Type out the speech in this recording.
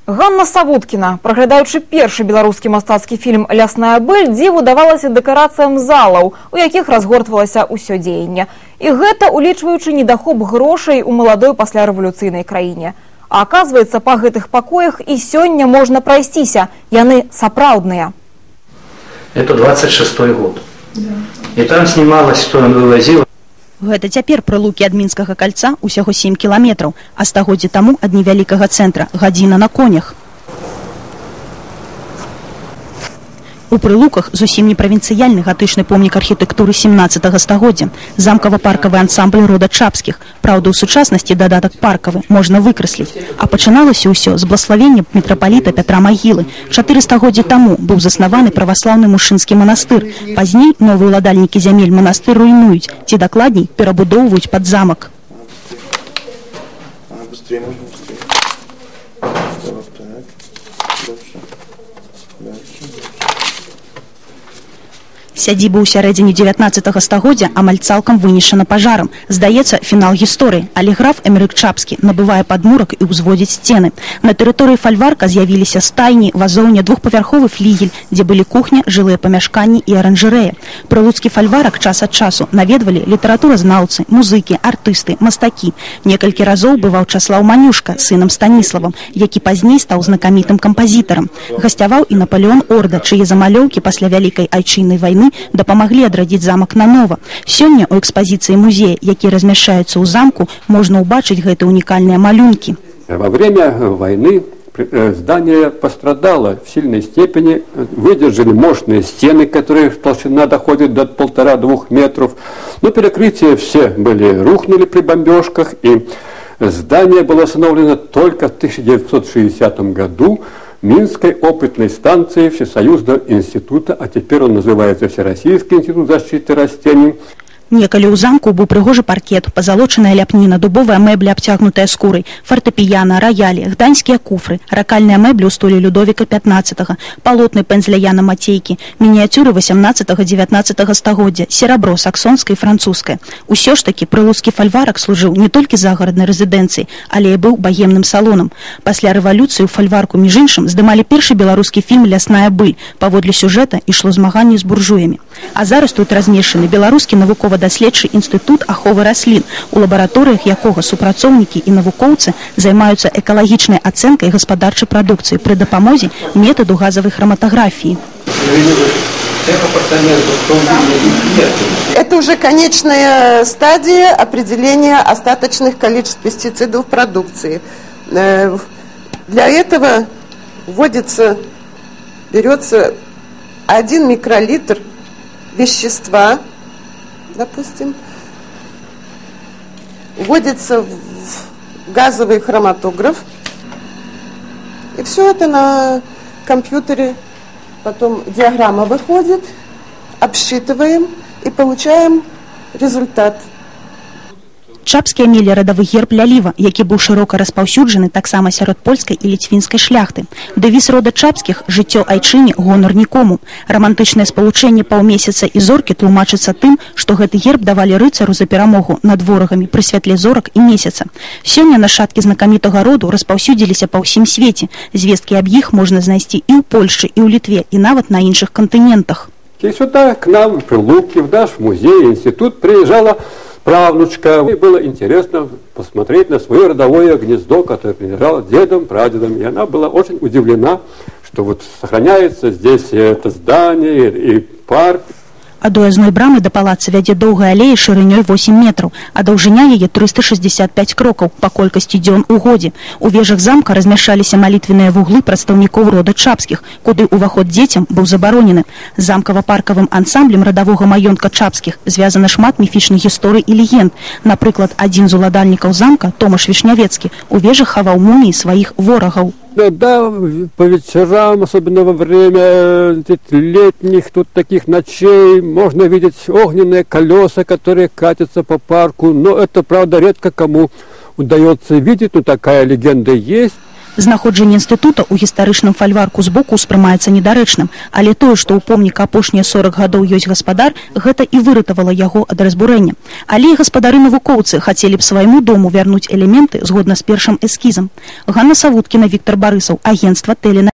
Ганна Савуткіна, праглядаючы першы беларускі мастацкі фільм «Лясная быль», дзіву давалася дэкарацыям залаў, у якіх разгортвалася ўсё дзеянне. І гэта улічваючы недахоп грошай у маладой паслярэвалюцыйнай краіне. А аказваецца, па гэтых пакоях і сёння можна прайсціся. Яны сапраўдныя. Это 26-й год. И там снималось, что он вывозил. Гэта цяпер прылукі ад Мінскага кальца усяго 7 кіламетраў, а стагоддзі таму ад невялікага цэнтра гадзіна на конях. У прылуках зусім не правінцыяльны гатычны помнік архітэктуры 17 стагоддзя, замкава-паркавы ансамбль рода Чапскіх. Праўда, у сучаснасці дадатак паркавы можна выкрасліць. А пачыналася ўсё з блаславення мітрапаліта Пятра Магілы. 4 стагоддзі таму быў заснаваны праваслаўны мужчынскі манастыр. Пазней новыя ўладальнікі зямель манастыр руйнуюць, ці дакладней перабудоўваюць пад замак. Сядзіба ў сярэдзіне 19 стагоддзя амаль цалкам вынішчана пажарам. Здаецца, фінал гісторыі, але граф Эмерык Чапскі набывае падмурак і ўзводзіць сцены. На тэрыторыі фальварка з'явіліся стайні, вазоўня, двухпавярховы флігель, дзе былі кухня, жылыя памяшканні і аранжарэя. Прылуцкі фальварак час ад часу наведвалі літаратуразнаўцы, музыкі, артысты, мастакі. Некалькі разоў бываў Часлаў Манюшка, сынам Станіславам, які пазней стаў знакамітым кампазітарам. Гасцяваў і Напалеон Орда, чые замалёўкі пасля Вялікай айчыннай вайны дапамаглі адрадзіць замак нанова. Сёння ў экспазіцыі музея, які размяшчаецца ў замку, можна ўбачыць гэтыя унікальныя малюнкі. Во время войны здание пострадало в сильной степени, выдержали мощные стены, которые толщина доходит до 1,5–2 метров, но перекрытия все рухнули при бомбежках, и здание было восстановлено только в 1960 году Минской опытной станции Всесоюзного института, а теперь он называется Всероссийский институт защиты растений. Некалі ў замку быў прыгожы паркет, пазалочаная ляпніна, дубовая мэбля, абцягнутая скурай, фартэпіяна, раялі, гданьскія куфры, ракальныя мэблі ў столі Людовіка XV, палотны пензля Яна Мацейкі, мініяцюры 18–19 стагоддзя, серабро саксонскае і французскае. Усё ж такі прылуцкі фальварак служыў не толькі загараднай рэзідэнцыяй, але і быў баемным салонам. Пасля рэвалюцыі ў фальварку, між іншым, здымалі першы беларускі фільм «Лясная быль». Паводле сюжэта ішло змаганне з буржуямі. А зараз тут размешчаны беларускі навукова-даследчы інстытут аховы раслін, у лабараторыях якога супрацоўнікі і навукоўцы займаюцца экалагічнай ацэнкай гаспадарчай прадукцыі пры дапамозе метаду газавай хроматографіі. Это уже конечная стадия определения остаточных количеств пестицидов в продукции. Для этого берется 1 микролитр вещества, допустим, вводится в газовый хроматограф, и все это на компьютере, потом диаграмма выходит, обсчитываем и получаем результат. Чапскія мелі радавы герб ляліва, які быў шырока распаўсюджаны таксама сярод польскай і ліцвінскай шляхты. Дэвіз рода Чапскіх «Жыццё айчыне, гонар нікому». Рамантычнае спалучэнне паўмесяца і зоркі тлумачыцца тым, што гэты герб давалі рыцару за перамогу над ворагамі пры святле зорак і месяца. Сёння нашаткі знакамітага роду распаўсюдзіліся па ўсім свеце. Звесткі аб іх можна знайсці і ў Польшчы, і ў Літве, і нават на іншых кантынентах. И сюда к нам в Прилуки, в наш музей, институт приезжала правнучка. Ей было интересно посмотреть на свое родовое гнездо, которое принадлежало дедом, прадедом. И она была очень удивлена, что вот сохраняется здесь это здание и парк. Ад уязной брамы да палаца вядзе доўгая алея шырынёй 8 метраў, а даўжыня яе 365 крокаў па колькасці дзён у годзе. У вежах замка размяшчаліся малітвенныя вуглы прадстаўнікоў рода Чапскіх, куды ўваход дзецям быў забаронены. З замкава-паркавым ансамблем радавога маёнтка Чапскіх звязана шмат міфічных гісторый і легенд. Напрыклад, адзін з уладальнікаў замка, Томаш Вішнявецкі, у вежах хаваў муміі сваіх ворагаў. Да, по вечерам, особенно во время летних тут таких ночей, можно видеть огненные колеса, которые катятся по парку. Но это, правда, редко кому удается видеть, но такая легенда есть. Знаходжанне інстытута ў гістарычным фальварку збоку ўспрымаецца недарэчным, але тое, што ў помніка апошнія 40 гадоў ёсць гаспадар, гэта і выратавала яго ад разбурэння. Але і гаспадары-навукоўцы хацелі б свайму дому вярнуць элементы згодна з першым эскізам. Ганна Савуткіна, Віктор Барысаў, агенцтва Телена.